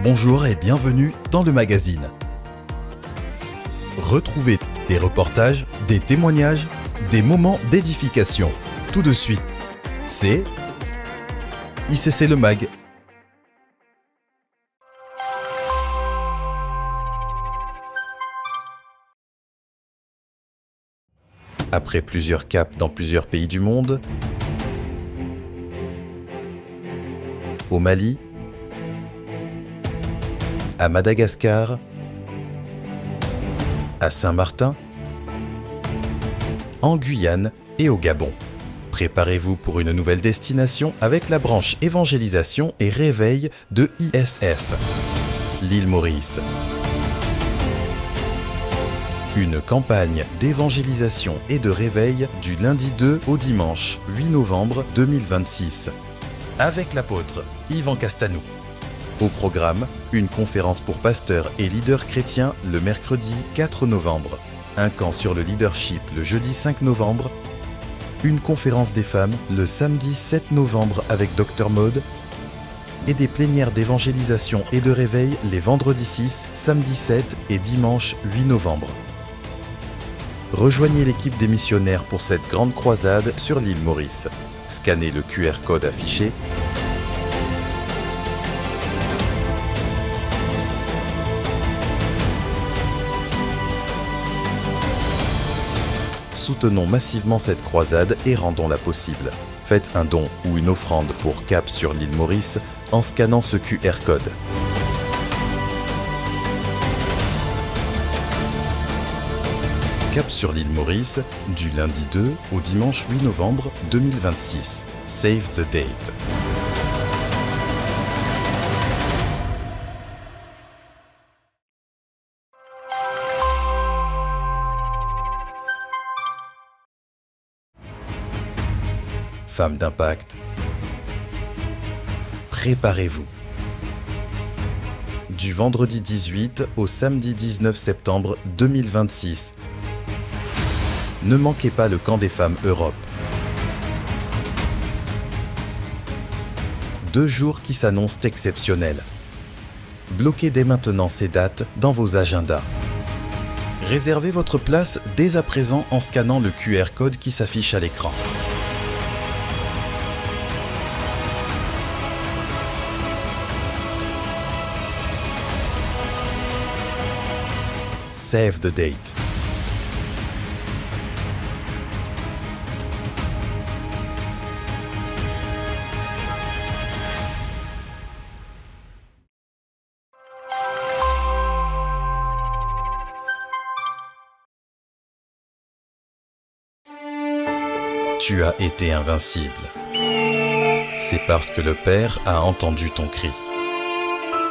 Bonjour et bienvenue dans le magazine. Retrouvez des reportages, des témoignages, des moments d'édification. Tout de suite, c'est ICC le Mag. Après plusieurs caps dans plusieurs pays du monde, au Mali, à Madagascar, à Saint-Martin, en Guyane et au Gabon. Préparez-vous pour une nouvelle destination avec la branche évangélisation et réveil de ISF, l'île Maurice. Une campagne d'évangélisation et de réveil du lundi 2 au dimanche 8 novembre 2026. Avec l'apôtre Yvan Castanou. Au programme, une conférence pour pasteurs et leaders chrétiens le mercredi 4 novembre, un camp sur le leadership le jeudi 5 novembre, une conférence des femmes le samedi 7 novembre avec Dr Maud et des plénières d'évangélisation et de réveil les vendredis 6, samedi 7 et dimanche 8 novembre. Rejoignez l'équipe des missionnaires pour cette grande croisade sur l'île Maurice. Scannez le QR code affiché. Soutenons massivement cette croisade et rendons-la possible. Faites un don ou une offrande pour Cap sur l'île Maurice en scannant ce QR code. Cap sur l'île Maurice, du lundi 2 au dimanche 8 novembre 2026. Save the date. Femmes d'impact, préparez-vous. Du vendredi 18 au samedi 19 septembre 2026. Ne manquez pas le camp des femmes Europe. 2 jours qui s'annoncent exceptionnels. Bloquez dès maintenant ces dates dans vos agendas. Réservez votre place dès à présent en scannant le QR code qui s'affiche à l'écran. Save the date. Tu as été invincible. C'est parce que le Père a entendu ton cri.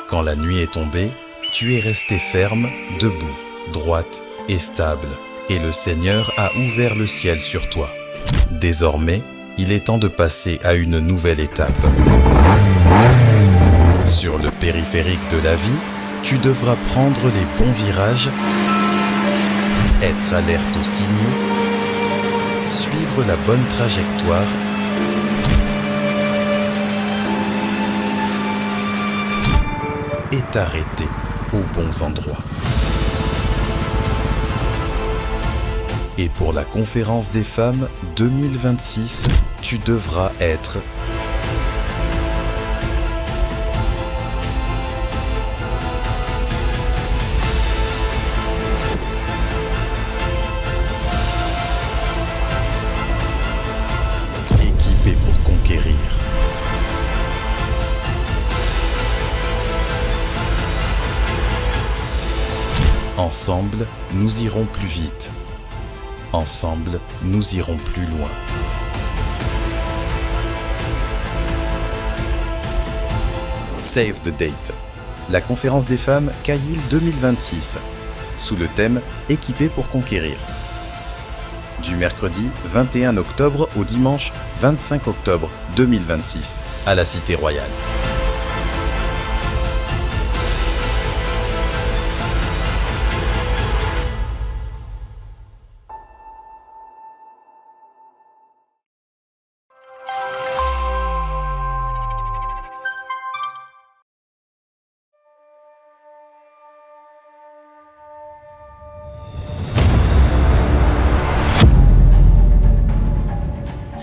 Quand la nuit est tombée, tu es resté ferme, debout, droite et stable, et le Seigneur a ouvert le ciel sur toi. Désormais, il est temps de passer à une nouvelle étape. Sur le périphérique de la vie, tu devras prendre les bons virages, être alerte aux signaux, suivre la bonne trajectoire et t'arrêter aux bons endroits. Et pour la conférence des femmes 2026, tu devras être équipé pour conquérir. Ensemble, nous irons plus vite. Ensemble, nous irons plus loin. Save the date. La conférence des femmes Caïl 2026. Sous le thème Équipé pour conquérir. Du mercredi 21 octobre au dimanche 25 octobre 2026 à la Cité Royale.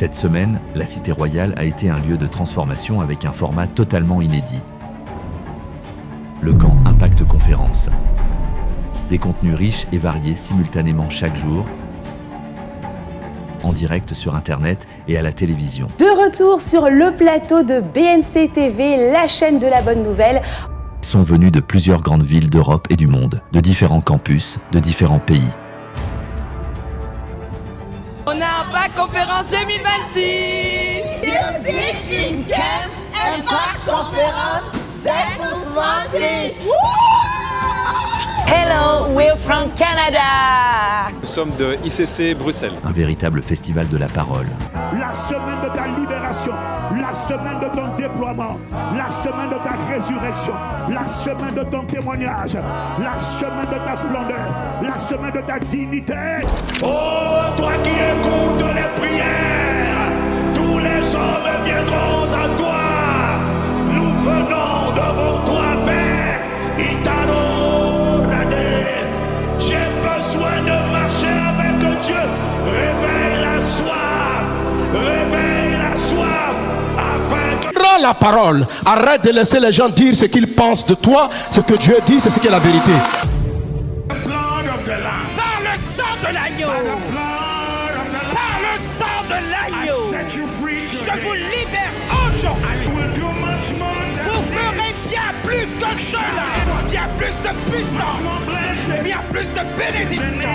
Cette semaine, la Cité Royale a été un lieu de transformation avec un format totalement inédit. Le camp Impact Conférence. Des contenus riches et variés simultanément chaque jour, en direct sur Internet et à la télévision. De retour sur le plateau de BNC TV, la chaîne de la bonne nouvelle. Ils sont venus de plusieurs grandes villes d'Europe et du monde, de différents campus, de différents pays. On a Impact Conférence 2026! Music Camp Impact Conférence 26! Hello, we're from Canada. Nous sommes de ICC Bruxelles. Un véritable festival de la parole. La semaine de ta libération, la semaine de ton déploiement, la semaine de ta résurrection, la semaine de ton témoignage, la semaine de ta splendeur, la semaine de ta dignité. Oh, toi qui écoutes les prières, tous les hommes viendront à toi. Nous venons devant toi, Père. J'ai besoin de marcher avec Dieu. Réveille la soif, afin que... Prends la parole, arrête de laisser les gens dire ce qu'ils pensent de toi. Ce que Dieu dit, c'est ce qui est la vérité. Par le sang de l'agneau, par le sang de l'agneau, je vous libère aujourd'hui. Vous ferez bien plus que cela, bien plus de puissance, bien plus de bénédiction.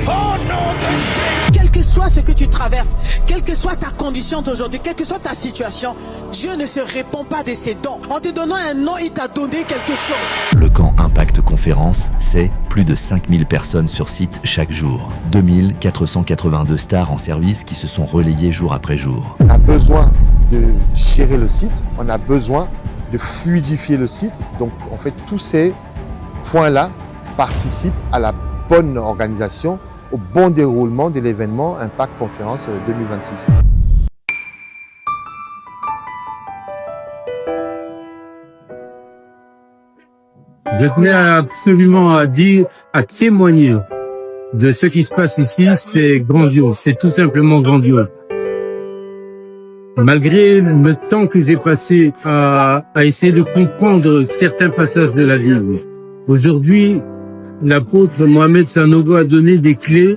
Au nom de Jésus. Quel que soit ce que tu traverses, quelle que soit ta condition d'aujourd'hui, quelle que soit ta situation, Dieu ne se répond pas de ses dons. En te donnant un nom, il t'a donné quelque chose. Le camp Impact Conférence, c'est plus de 5000 personnes sur site chaque jour. 2482 stars en service qui se sont relayées jour après jour. On a besoin de gérer le site, on a besoin de fluidifier le site. Donc en fait, tous ces points-là participent à la bonne organisation, au bon déroulement de l'événement Impact Conférence 2026. Je tenais absolument à témoigner de ce qui se passe ici. C'est grandiose, c'est tout simplement grandiose. Malgré le temps que j'ai passé à essayer de comprendre certains passages de la Bible, aujourd'hui, l'apôtre Mohamed Sanogo a donné des clés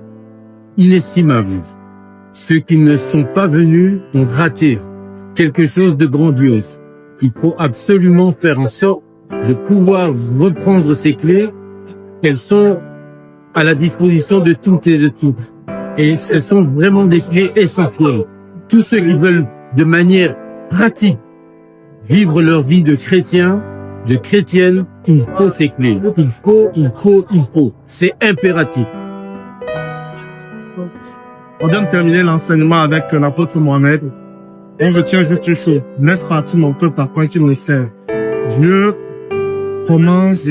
inestimables. Ceux qui ne sont pas venus ont raté quelque chose de grandiose. Il faut absolument faire en sorte de pouvoir reprendre ces clés. Elles sont à la disposition de toutes et de tous. Et ce sont vraiment des clés essentielles. Tous ceux qui veulent de manière pratique vivre leur vie de chrétien, de chrétienne, il faut ces clés. Il faut. C'est impératif. On vient de terminer l'enseignement avec l'apôtre Mohamed. On retient juste une chose. Laisse partir mon peuple à point qu'il me sert. Dieu commence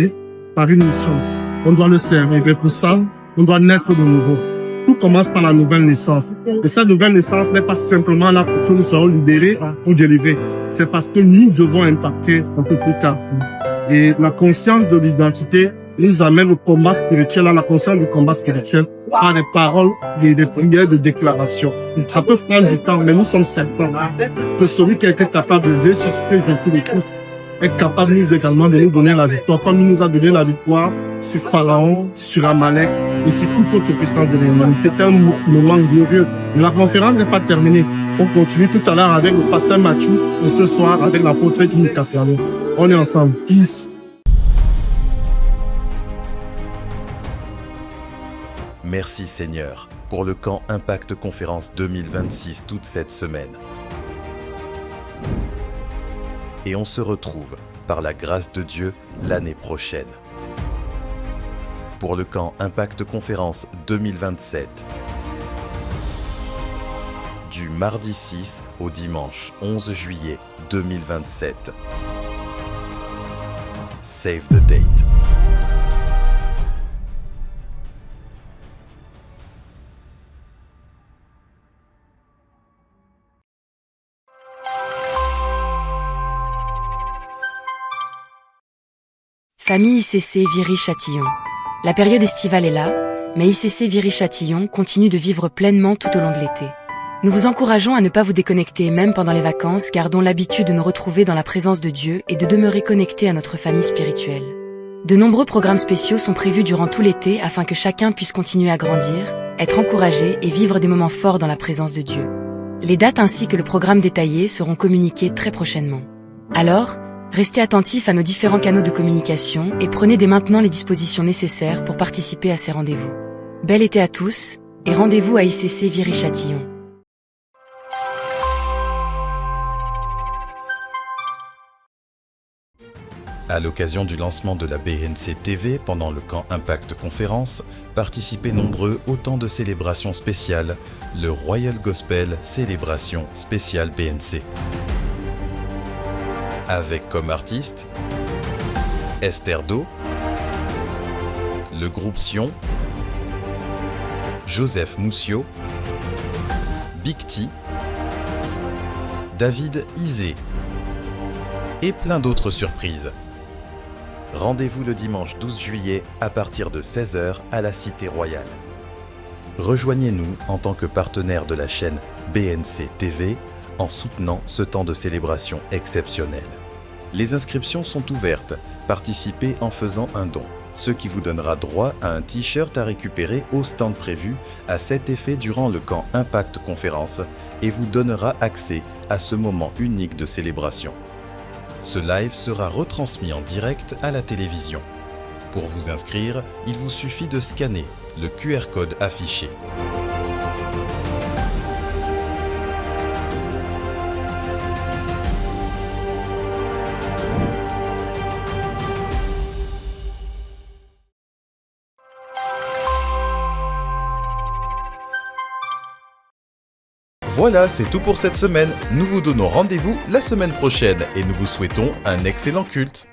par une mission. On doit le servir. Et pour ça, on doit naître de nouveau. Tout commence par la nouvelle naissance. Et cette nouvelle naissance n'est pas simplement là pour que nous soyons libérés ou délivrés. C'est parce que nous devons impacter un peu plus tard. Et la conscience de l'identité nous amène au combat spirituel, à la conscience du combat spirituel, par des paroles et des prières de déclaration. Ça peut prendre du temps, mais nous sommes certains que celui qui a été capable de ressusciter Jésus le Christ est capable nous également de nous donner la victoire, comme il nous a donné la victoire sur Pharaon, sur Amalek et sur toute autre puissance de l'ennemi. C'est un moment glorieux. La conférence n'est pas terminée. On continue tout à l'heure avec le pasteur Mathieu et ce soir avec l'apôtre Kim Kassiano. On est ensemble. Peace. Merci Seigneur pour le camp Impact Conférence 2026 toute cette semaine. Et on se retrouve, par la grâce de Dieu, l'année prochaine. Pour le camp Impact Conférence 2027. Du mardi 6 au dimanche 11 juillet 2027. Save the date. Famille ICC Viry-Châtillon. La période estivale est là, mais ICC Viry-Châtillon continue de vivre pleinement tout au long de l'été. Nous vous encourageons à ne pas vous déconnecter même pendant les vacances, gardons l'habitude de nous retrouver dans la présence de Dieu et de demeurer connectés à notre famille spirituelle. De nombreux programmes spéciaux sont prévus durant tout l'été afin que chacun puisse continuer à grandir, être encouragé et vivre des moments forts dans la présence de Dieu. Les dates ainsi que le programme détaillé seront communiqués très prochainement. Alors, restez attentifs à nos différents canaux de communication et prenez dès maintenant les dispositions nécessaires pour participer à ces rendez-vous. Bel été à tous et rendez-vous à ICC Viry-Châtillon. À l'occasion du lancement de la BNC TV pendant le camp Impact Conférence, participez nombreux au temps de célébration spéciale, le Royal Gospel Célébration spéciale BNC. Avec comme artistes Esther Do, le groupe Sion, Joseph Moussio, Big T, David Isé et plein d'autres surprises. Rendez-vous le dimanche 12 juillet à partir de 16h à la Cité Royale. Rejoignez-nous en tant que partenaire de la chaîne BNC TV en soutenant ce temps de célébration exceptionnel. Les inscriptions sont ouvertes, participez en faisant un don, ce qui vous donnera droit à un t-shirt à récupérer au stand prévu à cet effet durant le camp Impact Conférence et vous donnera accès à ce moment unique de célébration. Ce live sera retransmis en direct à la télévision. Pour vous inscrire, il vous suffit de scanner le QR code affiché. Voilà, c'est tout pour cette semaine. Nous vous donnons rendez-vous la semaine prochaine et nous vous souhaitons un excellent culte.